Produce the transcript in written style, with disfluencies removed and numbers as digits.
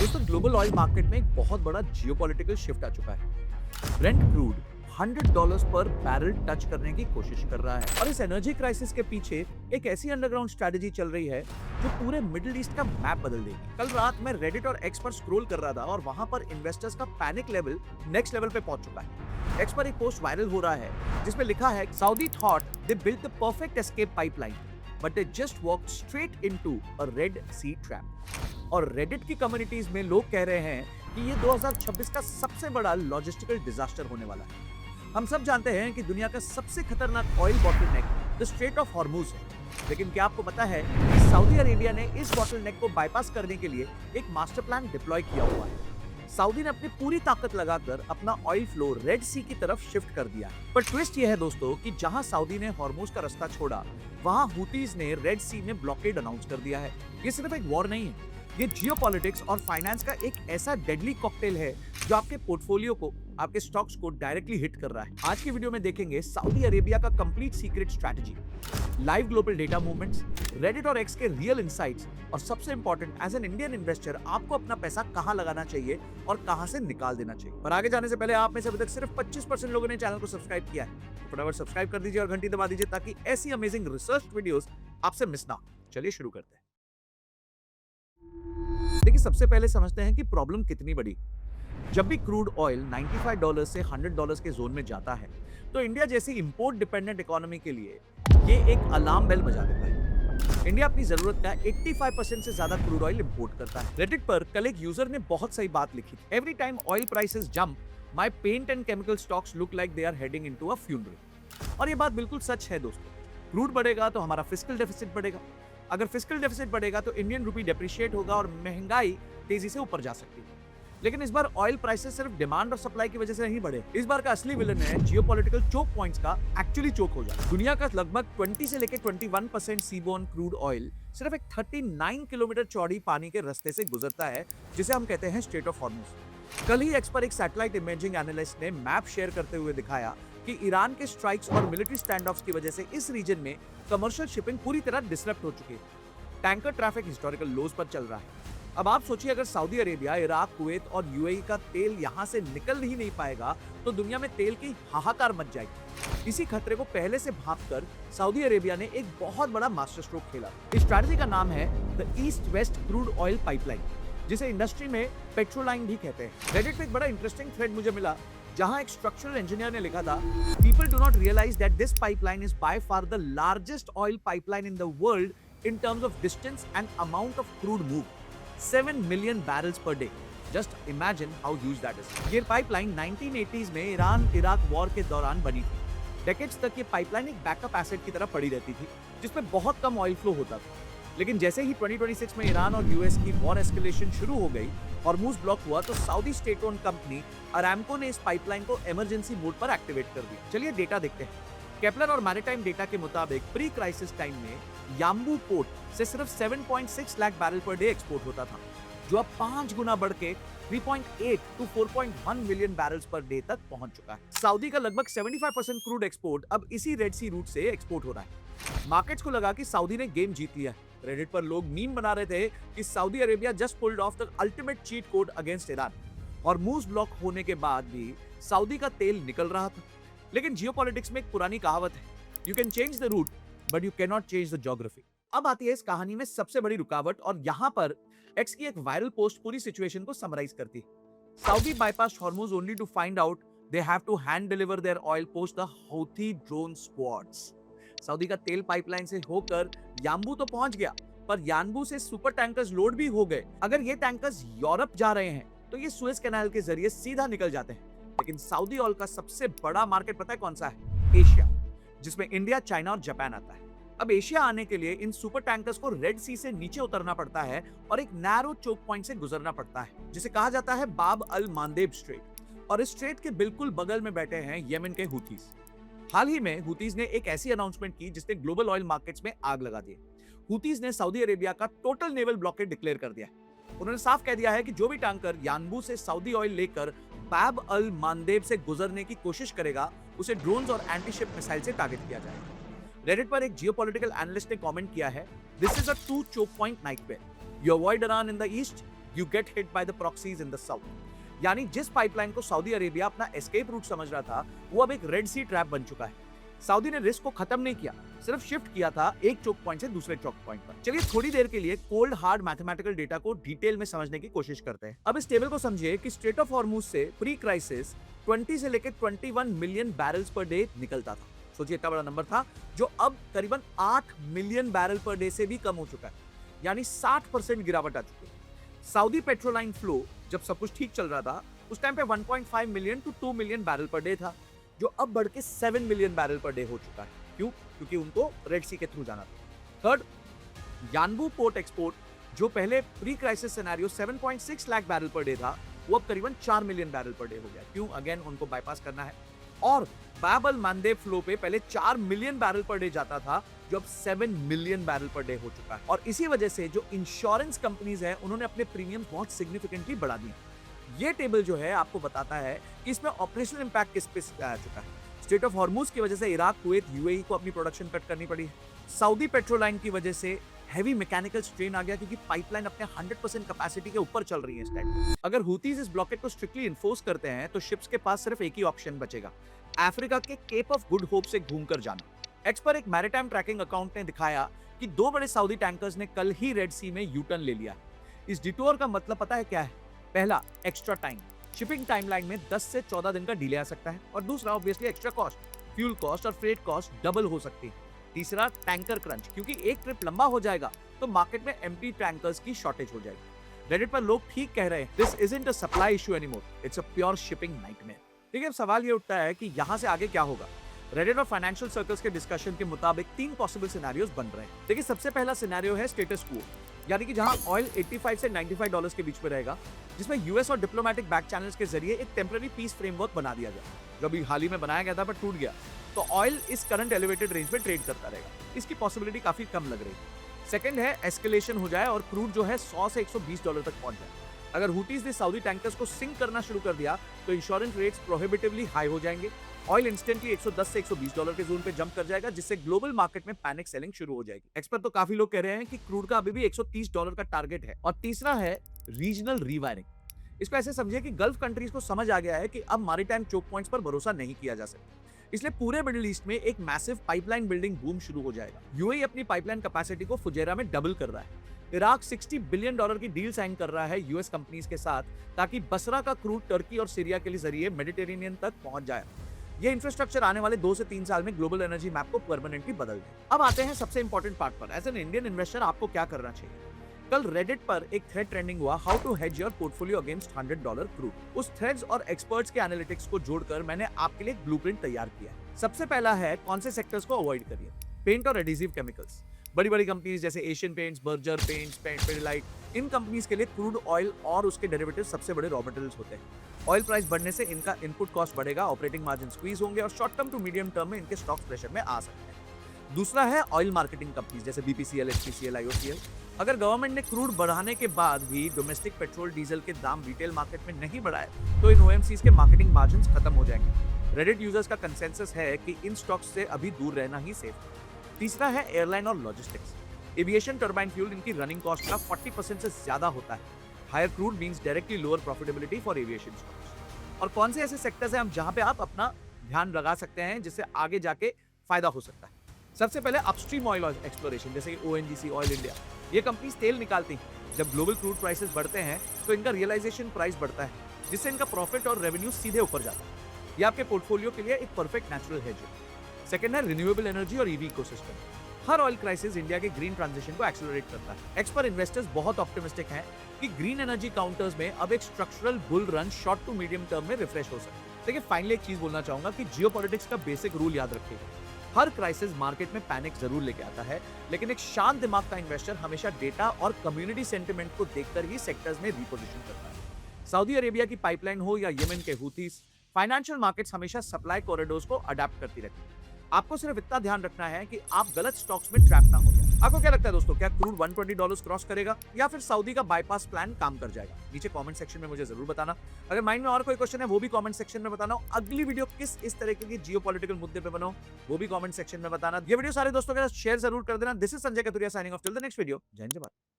दोस्तों global oil market में एक बहुत बड़ा जियोपॉलिटिकल शिफ्ट आ चुका है। ब्रेंट क्रूड $100 पर बैरल टच करने की कोशिश कर रहा है और इस एनर्जी क्राइसिस के पीछे एक ऐसी अंडरग्राउंड स्ट्रेटजी चल रही है जो पूरे मिडिल ईस्ट का मैप बदल देगी। कल रात मैं रेडिट और एक्स पर स्क्रॉल कर रहा था और वहां पर इन्वेस्टर्स का पैनिक लेवल नेक्स्ट लेवल पे पहुंच चुका है। एक्स पर एक पोस्ट वायरल हो रहा है जिसमें लिखा है, Saudi thought they built the perfect escape pipeline but they just walked straight into a Red Sea trap. और रेडिट की कम्युनिटीज में लोग कह रहे हैं कि ये 2026 का सबसे बड़ा लॉजिस्टिकल डिजास्टर होने वाला है। हम सब जानते हैं कि दुनिया का सबसे खतरनाक oil bottleneck the straight of Hormuz है, लेकिन क्या आपको पता है कि सऊदी अरेबिया ने इस बॉटलनेक को बाईपास करने के लिए एक मास्टर प्लान डिप्लॉय किया हुआ है। सऊदी ने अपनी पूरी ताकत लगाकर अपना ऑयल फ्लो रेड सी की तरफ शिफ्ट कर दिया है। पर ट्विस्ट यह है दोस्तों कि जहां सऊदी ने हॉर्मुज का रास्ता छोड़ा, वहां हुतीज ने रेड सी में ब्लॉकेड अनाउंस कर दिया है। ये सिर्फ एक वॉर नहीं है, ये जियोपॉलिटिक्स और फाइनेंस का एक ऐसा डेडली कॉकटेल है जो आपके पोर्टफोलियो को, आपके स्टॉक्स को डायरेक्टली हिट कर रहा है। आज की वीडियो में देखेंगे सऊदी अरेबिया का complete secret strategy, live global data movements, Reddit और एक्स के रियल इनसाइट्स और सबसे important, as an Indian investor आपको अपना पैसा कहां लगाना चाहिए और कहां से निकाल देना चाहिए। पर आगे जाने से पहले आप में से अभी तक सिर्फ 25% लोगों ने चैनल को सब्सक्राइब किया है, तो फटाफट सब्सक्राइब कर दीजिए और घंटी दबा दीजिए ताकि ऐसी अमेजिंग रिसर्च वीडियोस आपसे मिस ना हो। चलिए शुरू करते हैं। देखिए सबसे पहले समझते हैं कि प्रॉब्लम कितनी बड़ी। जब भी क्रूड ऑयल $95 से $100 के जोन में जाता है तो इंडिया जैसी इंपोर्ट डिपेंडेंट इकोनॉमी के लिए ये एक अलार्म बेल बजा देता है। इंडिया अपनी जरूरत का 85% से ज्यादा क्रूड ऑयल इंपोर्ट करता है। रेडिट पर कल एक यूजर ने बहुत सही बात लिखी थी, every time oil prices jump my paint and chemical stocks look like they are heading into a funeral. और ये बात बिल्कुल सच है दोस्तों। क्रूड बढ़ेगा तो हमारा फिस्कल डेफिसिट बढ़ेगा, अगर फिस्कल डेफिसिट बढ़ेगा तो इंडियन रुपी डेप्रिशिएट होगा और महंगाई तेजी से ऊपर जा सकती है। लेकिन इस बार ऑयल प्राइसेस सिर्फ डिमांड और सप्लाई की वजह से नहीं बढ़े। इस बार का असली विलन है जियोपॉलिटिकल चोक पॉइंट्स का एक्चुअली चोक हो जाए। दुनिया का लगभग 20 से लेकर 21% सीबोर्न क्रूड ऑयल सिर्फ एक 39 किलोमीटर चौड़ी पानी के रास्ते से गुजरता है जिसे हम कहते हैं स्ट्रेट ऑफ हॉर्मुज। कल ही एक्स पर एक सैटेलाइट इमेजिंग एनालिस्ट ने मैप शेयर करते हुए दिखाया कि ईरान के स्ट्राइक्स और मिलिट्री स्टैंड ऑफ्स की वजह से इस रीजन में कमर्शियल शिपिंग पूरी तरह डिसरप्ट हो चुकी है। टैंकर ट्रैफिक हिस्टोरिकल लोज पर चल रहा है। अब आप सोचिए, अगर सऊदी अरेबिया, इराक, कुवैत और यूएई का तेल यहां से निकल ही नहीं पाएगा तो दुनिया में तेल की हाहाकार मच जाएगी। इसी खतरे को पहले से भांपकर सऊदी अरेबिया ने एक बहुत बड़ा मास्टर स्ट्रोक खेला। इस स्ट्रैटेजी का नाम है the east west crude oil pipeline, जिसे इंडस्ट्री में पेट्रोलाइन भी कहते हैं। रेडिट पे एक बड़ा इंटरेस्टिंग थ्रेड मुझे मिला जहां एक स्ट्रक्चरल इंजीनियर ने लिखा था, people do not realize that this pipeline is by far the largest oil pipeline in the world in terms of distance and amount of crude moved, 7 million barrels per day. Just imagine how huge that is. ये pipeline 1980s में Iran Iraq war के दौरान बनी थी। Decades तक ये pipeline एक backup asset की तरह पड़ी रहती थी जिसमें बहुत कम ऑयल फ्लो होता था। लेकिन जैसे ही 2026 में ईरान और यूएस की वॉर एस्केलेशन शुरू हो गई, हॉर्मुज ब्लॉक हुआ, तो Saudi state owned company Aramco ने इस पाइपलाइन को इमरजेंसी मोड पर एक्टिवेट कर दिया। चलिए डेटा देखते हैं। केपलर और मैरीटाइम डेटा के मुताबिक प्री क्राइसिस टाइम में याम्बू पोर्ट से सिर्फ 7.6 lakh barrel per day export होता था, जो अब 5 गुना बढ़ के 3.8 to 4.1 million barrels per day तक पहुंच चुका है। सऊदी का लगभग 75% क्रूड एक्सपोर्ट अब इसी रेड सी रूट से एक्सपोर्ट हो रहा है। मार्केट्स को लगा कि सऊदी ने गेम जीत लिया है। रेडिट पर लोग मीम बना रहे थे कि Saudi Arabia just pulled off the ultimate cheat code against Iran. और मूव्स ब्लॉक होने के बाद भी सऊदी का तेल निकल रहा था। लेकिन जियोपॉलिटिक्स में एक पुरानी कहावत है, you can change the route but you cannot change the geography. अब आती है इस कहानी में सबसे बड़ी रुकावट, और यहाँ पर एक्स की एक वायरल पोस्ट पूरी सिचुएशन को समराइज करती है। Saudi bypass Hormuz only to find out they have to hand deliver their oil past the Houthi drone squads. Saudi का तेल पाइपलाइन से होकर याम्बू तो पहुंच गया, पर याम्बू से सुपर टैंकर्स लोड भी हो गए। अगर ये टैंकर्स यूरोप जा रहे हैं तो ये सुएज कैनाल के जरिए सीधा निकल जाते हैं। लेकिन सऊदी ऑयल का सबसे बड़ा मार्केट पता है कौन सा है? एशिया, जिसमें इंडिया, चाइना और जापान आता है। अब एशिया आने के लिए इन सुपर टैंकर्स को रेड सी से नीचे उतरना पड़ता है और एक नैरो चोक पॉइंट से गुजरना पड़ता है जिसे कहा जाता है बाब अल मांदेब स्ट्रेट। और इस स्ट्रेट के बिल्कुल बगल में बैठे हैं येमेन के हुतीज। हाल ही में हुतीज ने एक ऐसी अनाउंसमेंट की जिसने ग्लोबल ऑयल मार्केट्स में आग लगा दी। हुतीज ने सऊदी अरेबिया का टोटल नेवल ब्लॉकेड डिक्लेयर कर दिया। उन्होंने साफ कह दिया है कि जो भी टैंकर याम्बू से सऊदी ऑयल लेकर बाब अल मांदेब से गुजरने की कोशिश करेगा उसे ड्रोन्स और एंटी शिप मिसाइल से टारगेट किया जाएगा। रेडिट पर एक जियोपॉलिटिकल एनालिस्ट ने कमेंट किया है, this is a two choke point nightmare. You avoid Iran in the east, you get hit by the proxies in the south. यानी जिस पाइपलाइन को सऊदी अरेबिया अपना एस्केप रूट समझ रहा था, वो अब एक रेड सी ट्रैप बन चुका है। सऊदी ने रिस्क को खत्म नहीं किया, सिर्फ शिफ्ट किया था एक चोक पॉइंट से दूसरे चोक पॉइंट पर। चलिए थोड़ी देर के लिए कोल्ड हार्ड मैथमेटिकल डेटा को डिटेल में समझने की कोशिश करते हैं। अब इस टेबल को समझिए कि स्ट्रेट ऑफ हॉर्मुज से प्री क्राइसिस 20 से लेकर 21 मिलियन बैरल्स पर डे निकलता था। सोचिए इतना बड़ा नंबर था, जो अब करीबन 8 मिलियन बैरल पर डे से भी कम हो चुका है, यानी 60% गिरावट आ चुकी है। सऊदी पेट्रोलाइन फ्लो जब सब कुछ ठीक चल रहा था, उस टाइम पे 1.5 million to 2 million barrel per day था, जो अब बढ़ के 7 मिलियन बैरल पर डे हो चुका है। क्यों? क्योंकि उनको रेड सी के थ्रू जाना था। थर्ड, यानबू पोर्ट एक्सपोर्ट, जो पहले pre crisis scenario 7.6 lakh barrel per day था, वो अब करीबन 4 मिलियन बैरल पर डे हो गया। क्यों? अगेन उनको बाईपास करना है। और बाब अल मंदेब फ्लो पे पहले 4 मिलियन बैरल पर डे जाता था, जो अब 7 मिलियन बैरल पर डे हो चुका है। और इसी वजह से जो इंश्योरेंस कंपनीज हैं, उन्होंने अपने प्रीमियम बहुत सिग्निफिकेंटली बढ़ा दिए। ये टेबल जो है आपको बताता है कि इसमें ऑपरेशनल इंपैक्ट किस पे आ चुका है। स्ट्रेट ऑफ हॉर्मुज की वजह से इराक, कुवैत, यूएई को अपनी प्रोडक्शन कट करनी पड़ी। सऊदी पेट्रोलाइन की वजह से हैवी मैकेनिकल स्ट्रेन आ गया, क्योंकि पाइपलाइन अपने 100% कैपेसिटी के ऊपर चल रही है इस टाइम। अगर हुतीज इस ब्लॉकेट को स्ट्रिक्टली इन्फोर्स करते हैं, तो शिप्स के पास सिर्फ एक ही ऑप्शन बचेगा, अफ्रीका के केप ऑफ गुड होप से घूमकर जाना। एक्स पर एक मैरीटाइम ट्रैकिंग अकाउंट ने दिखाया कि 2 बड़े सऊदी टैंकर्स ने कल ही रेड सी में यू टर्न ले लिया। इस डिटोर का मतलब पता है क्या है? पहला, एक्स्ट्रा टाइम, शिपिंग टाइमलाइन में 10 से 14 दिन का डिले आ सकता है। और दूसरा, obviously extra cost, fuel cost और फ्रेट कॉस्ट डबल हो सकती है। तीसरा, टैंकर क्रंच, क्योंकि एक ट्रिप लंबा हो जाएगा तो मार्केट में एम्प्टी टैंकर्स की शॉर्टेज हो जाएगी। रेडिट पर लोग ठीक कह रहे हैं, this isn't a supply issue anymore, it's a pure shipping nightmare. ठीक है, अब सवाल ये उठता है कि यहाँ से आगे क्या होगा। रेडिट और फाइनेंशियल सर्कल्स के डिस्कशन के मुताबिक 3 पॉसिबल सिनेरियोज बन रहे हैं। देखिए, सबसे पहला सिनेरियो है स्टेटस क्वो, यानी कि जहां ऑयल 85 से 95 डॉलर्स के बीच में रहेगा, जिसमें यूएस और डिप्लोमेटिक बैक चैनल्स के जरिए एक टेम्पररी पीस फ्रेमवर्क बना दिया गया, जो अभी हाल ही में बनाया गया था पर टूट गया। तो ऑयल इस करंट एलिवेटेड रेंज में ट्रेड करता रहेगा। इसकी पॉसिबिलिटी काफी कम लग रही है। सेकंड है एस्केलेशन हो जाए और क्रूड जो है 100 से 120 डॉलर तक पहुंच जाए। अगर हुतीज ने सऊदी टैंकर्स को सिंक करना शुरू कर दिया, तो इंश्योरेंस रेट्स प्रोहिबिटिवली हाई हो जाएंगे। ऑयल इंस्टेंटली 110 से 120 डॉलर के जोन पे जंप कर जाएगा, जिससे ग्लोबल मार्केट में पैनिक सेलिंग शुरू हो जाएगी। एक्सपर्ट तो काफी लोग कह रहे हैं कि क्रूड का अभी भी 130 डॉलर का टारगेट है। और तीसरा है रीजनल रीवायरिंग। इसको ऐसे समझिए कि गल्फ कंट्रीज को समझ आ गया है कि अब मैरीटाइम चोक पॉइंट्स पर भरोसा नहीं किया जा सकता, इसलिए पूरे मिडिल ईस्ट में एक मैसिव पाइपलाइन बिल्डिंग बूम शुरू हो जाएगा। यूएई अपनी पाइपलाइन कैपेसिटी को फुजैरा में डबल कर रहा है। इराक 60 बिलियन डॉलर की डील साइन कर रहा है यूएस कंपनीज के साथ, ताकि बसरा का क्रूड टर्की और सीरिया के लिए जरिए मेडिटेरेनियन तक पहुंच जाए। ये इंफ्रास्ट्रक्चर आने वाले 2 से 3 साल में ग्लोबल एनर्जी मैप को परमानेंटली बदल दे। अब आते हैं सबसे इंपॉर्टेंट पार्ट पर। एज एन इंडियन इन्वेस्टर आपको क्या करना चाहिए? कल रेडिट पर एक थ्रेड ट्रेंडिंग हुआ, how to hedge your portfolio against $100 crude. उस थ्रेड्स और एक्सपर्ट्स के एनालिटिक्स को जोड़कर मैंने आपके लिए एक ब्लूप्रिंट तैयार किया है। सबसे पहला है, कौन से सेक्टर्स को अवॉइड करिए। पेंट और एडिसिव केमिकल्स, बड़ी बड़ी कंपनीज जैसे Asian paints, Berger paints, Pidilite, इन कंपनीज के लिए क्रूड ऑयल और उसके डेरिवेटिव सबसे बड़े रॉ मटेरियल्स होते हैं। ऑयल प्राइस बढ़ने से इनका इनपुट कॉस्ट बढ़ेगा, ऑपरेटिंग मार्जिन स्क्वीज होंगे और short term to medium term में इनके स्टॉक्स प्रेशर में आ सकते हैं। दूसरा है ऑयल मार्केटिंग कंपनीज जैसे बीपीसीएल, एचपीसीएल, आईओसीएल। अगर गवर्नमेंट ने क्रूड बढ़ाने के बाद भी डोमेस्टिक पेट्रोल डीजल के दाम रिटेल मार्केट में नहीं बढ़ाए, तो इन ओएमसीज के मार्केटिंग मार्जिन खत्म हो जाएंगे। रेडिट यूजर्स का कंसेंसस है कि इन स्टॉक्स से अभी दूर रहना ही सेफ है। तीसरा है एयरलाइन और लॉजिस्टिक्स। एविएशन टर्बाइन फ्यूल इनकी रनिंग कॉस्ट का 40% से ज्यादा होता है। Higher crude means directly lower profitability for aviation stocks. और कौन से ऐसे सेक्टर्स हैं जहां पे आप अपना ध्यान लगा सकते हैं, जिससे आगे जाके फायदा हो सकता है? सबसे पहले अपस्ट्रीम ऑयल एक्सप्लोरेशन, जैसे कि ओएनजीसी, ऑयल इंडिया। ये कंपनीज तेल निकालती हैं। जब ग्लोबल क्रूड प्राइसेस बढ़ते हैं, तो इनका रियलाइजेशन प्राइस बढ़ता है, जिससे इनका प्रॉफिट और रेवेन्यू सीधे ऊपर जाता है। ये आपके पोर्टफोलियो के लिए एक परफेक्ट नेचुरल हेज है। सेकंड है रिन्यूएबल एनर्जी और ईवी इकोसिस्टम। हर ऑयल क्राइसिस इंडिया के ग्रीन ट्रांजिशन को एक्सेलरेट करता है। एक्सपर्ट इन्वेस्टर्स बहुत ऑप्टिमिस्टिक हैं कि ग्रीन एनर्जी काउंटर्स में अब एक structural bull run short to medium term में रिफ्रेश हो सकता है। देखिए, फाइनली एक चीज बोलना चाहूंगा कि जियोपॉलिटिक्स का बेसिक रूल याद रखिएगा। हर क्राइसिस मार्केट में पैनिक जरूर लेके आता है, लेकिन एक शांत दिमाग का इन्वेस्टर हमेशा डेटा और कम्युनिटी सेंटिमेंट को देखकर ही सेक्टर्स में रिपोजिशन करता है। सऊदी अरेबिया की पाइपलाइन हो या येमेन के हूथीस, फाइनेंशियल मार्केट्स हमेशा सप्लाई कॉरिडोर्स को अडैप्ट करती रहती है। आपको सिर्फ इतना ध्यान रखना है कि आप गलत स्टॉक्स में ट्रैप ना हो जाए। आपको क्या लगता है दोस्तों, क्या क्रूड $120 क्रॉस करेगा या फिर सऊदी का बाईपास प्लान काम कर जाएगा? नीचे कमेंट सेक्शन में मुझे जरूर बताना। अगर माइंड में और कोई क्वेश्चन है, वो भी कमेंट सेक्शन में बताना। अगली वीडियो किस इस तरह के जियोपॉलिटिकल मुद्दे पे बनाओ, वो भी कमेंट सेक्शन में बताना। ये वीडियो सारे दोस्तों के साथ शेयर जरूर कर देना। This is Sanjay Kathuria signing off till the next video. जय हिंद, जय भारत।